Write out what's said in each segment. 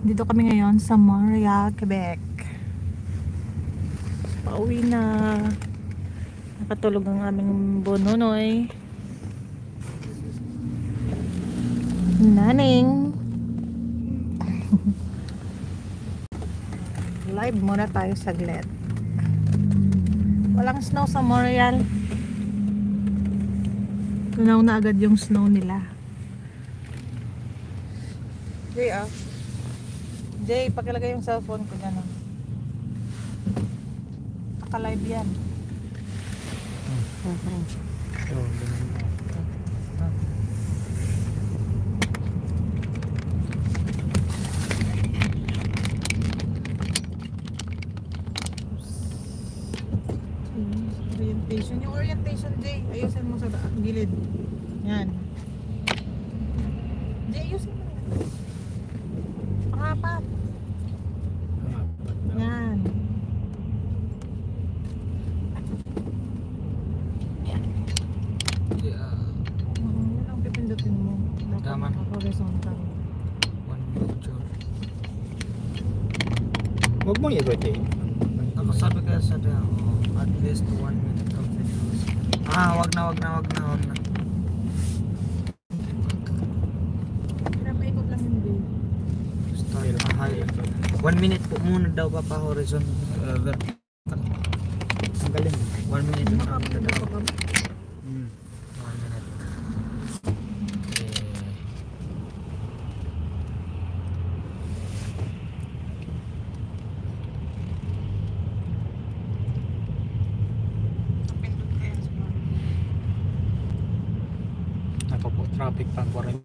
Dito kami ngayon sa Montreal, Quebec. Pauwi na. Nakatulog ang aming bononoy. Naning. Live muna tayo saglit. Walang snow sa Montreal. Tunaw na agad yung snow nila. Jay, Jay, pakilagay yung cellphone ko dyan. Naka-live yan. Orientation. Yung orientation, Jay, ayusin mo sa gilid. Yan. Jay, ayusin mo. Pangapat. Yan. Yan ang pipindutin mo. Tama. Horizontal. One picture. Huwag mong i-rotate eh. Ako sabi kaya sa dia, at least 1 minute continuous. Wag na. Pinapaikot lang yung day. Start high. 1 minute po muna daw pa horizon vertical. Ang galing. 1 minute muna Makapagod daw. ako ba? 1 minute. Ako po, traffic pang 40.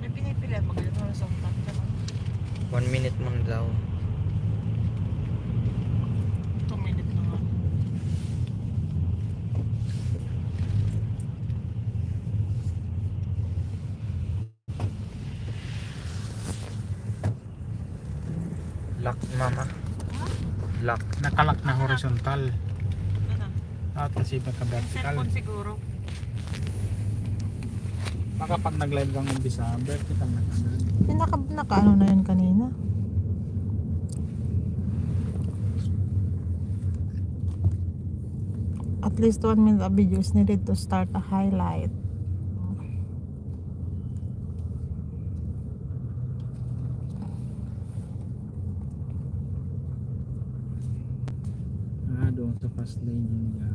May pinipili at magaling horizontal. 1 minute muna daw. 2 minutes na nga. Lock mama. Lock. Nakalak na horizontal. Ano? At kasi iba ka vertical. Cellphone siguro. Baka pag nag-live kang umpisa, vertical na kagad. Naka-ano na yun kanina. At least 1 minute of video is needed to start a highlight. Doon sa fast lane niya.